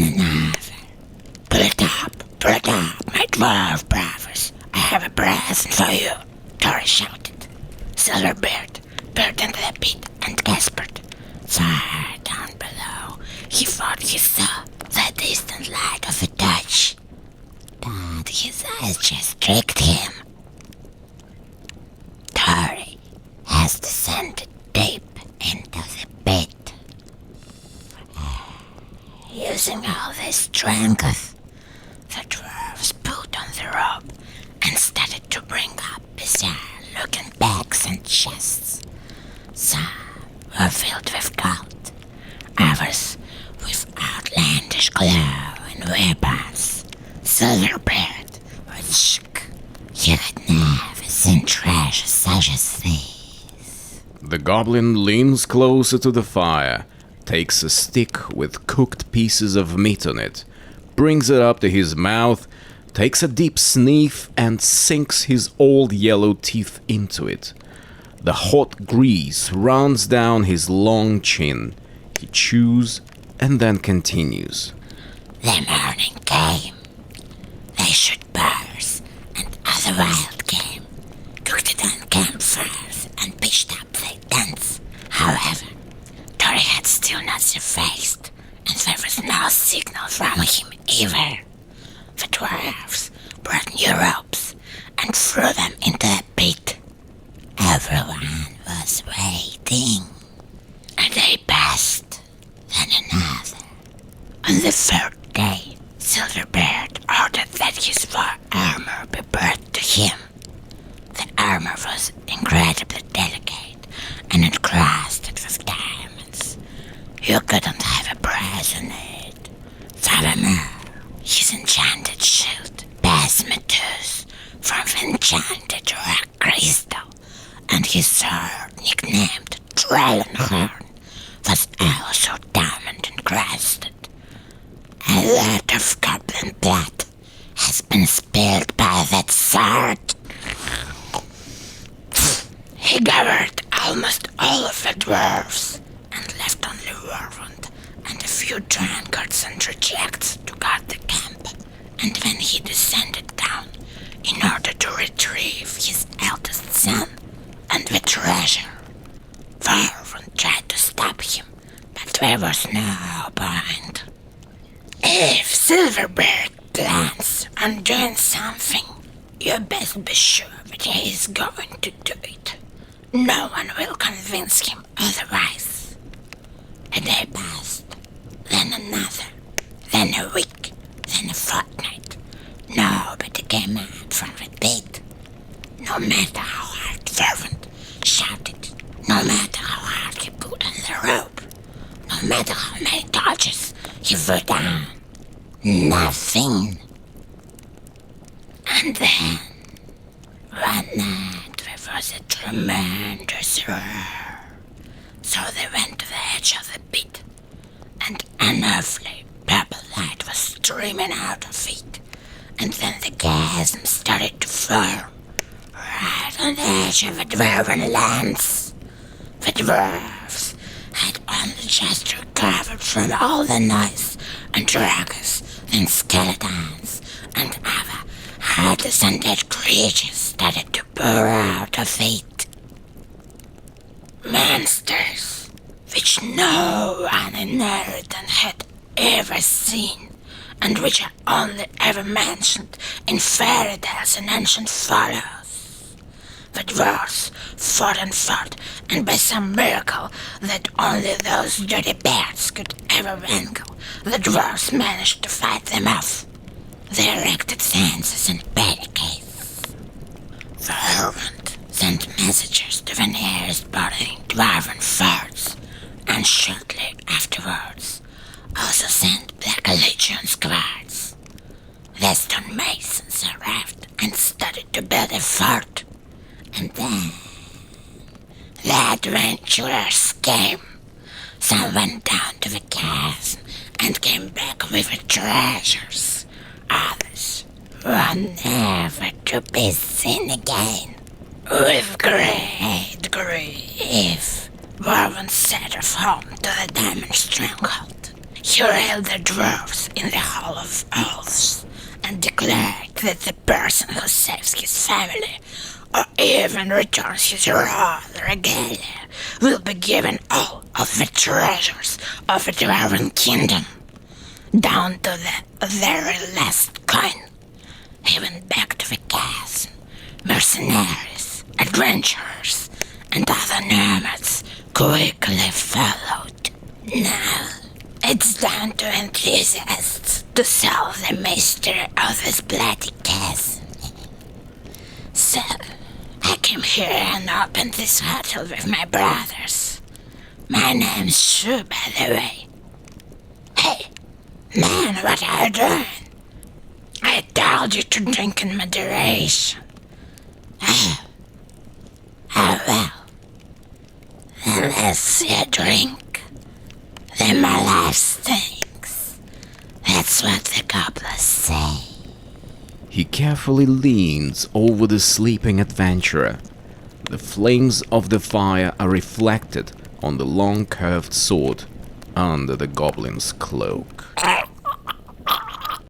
then another. Pull it up, my dwarf brothers. I have a present for you, Tori shouted. Silverbeard peered into the pit and gasped. Far down below, he thought he saw the distant light of a torch. But his eyes just tricked him. Tori has descended deep into the pit. Using all their strength, the dwarves pulled on the rope and started to bring up bizarre-looking bags and chests. Some were filled with gold, others with outlandish glow and weapons. Silverbeard was shook. He had never seen treasure such as these. The goblin leans closer to the fire, takes a stick with cooked pieces of meat on it, brings it up to his mouth, takes a deep sniff and sinks his old yellow teeth into it. The hot grease runs down his long chin. He chews and then continues. The morning came. They shot bears and other wild game, cooked it on campfires and pitched up their tents. However, Tori had still not surfaced, and there was no signal from him either. The dwarfs brought new ropes and threw them into the pit. Everyone was waiting. A day passed, then another. On the third day, Silverbeard ordered that his war armor be brought to him. The armor was incredibly delicate and encrusted with diamonds. You couldn't have a price on it. Furthermore, his enchanted shield, Basmatus, from the enchanted rock crystal, and his sword, nicknamed Drellenhorn, was also diamond encrusted. A lot of goblin blood has been spilled by that sword. He devoured almost all of the dwarfs and left only Warwood and a few drunkards and rejects to guard the camp. And when he descended down in order to retrieve his eldest son and the treasure, Warwood tried to stop him, but there was no point. If Silverbeard plans on doing something, you best be sure that he is going to do it. No one will convince him otherwise. A day passed, then another, then a week, then a fortnight. Nobody came out from the pit. No matter how hard Warwood shouted, no matter how hard he pulled on the rope, no matter how many torches he threw down, nothing. And then, one night there was a tremendous roar. So they went to the edge of the pit, and an unearthly purple light was streaming out of it, and then the chasm started to form right on the edge of the Dwarven lands. The dwarfs had only just recovered from all the noise and ruckus and skeletons and other heartless undead creatures started to pour out of it. Monsters which no one in Eridan had ever seen, and which are only ever mentioned in fairy tales and ancient follows. The dwarfs fought, and by some miracle that only those dirty bears could ever wrangle, the dwarfs managed to fight them off. They erected fences and barricades. Warwood sent messengers to the nearest bordering Dwarven forts, and shortly afterwards also sent Black Legion squads. The stone masons arrived and started to build a fort, and then the adventurers came. Some went down to the chasm and came back with the treasures. Others were never to be seen again. With great grief, Warwood set off home to the diamond stronghold. He railed the dwarfs in the Hall of Elves and declared that the person who saves his family or even returns his raw regalia will be given all of the treasures of the Dwarven kingdom, down to the very last coin. He went back to the chasm. Mercenaries, adventurers, and other nomads quickly followed. Now, it's down to enthusiasts to solve the mystery of this bloody chasm. So, I came here and opened this hotel with my brothers. My name's Shu, by the way. Hey, man, what are you doing? I told you to drink in moderation. Oh well. The less you drink, the more life stinks. That's what the goblins say. He carefully leans over the sleeping adventurer. The flames of the fire are reflected on the long curved sword under the goblin's cloak. Oh,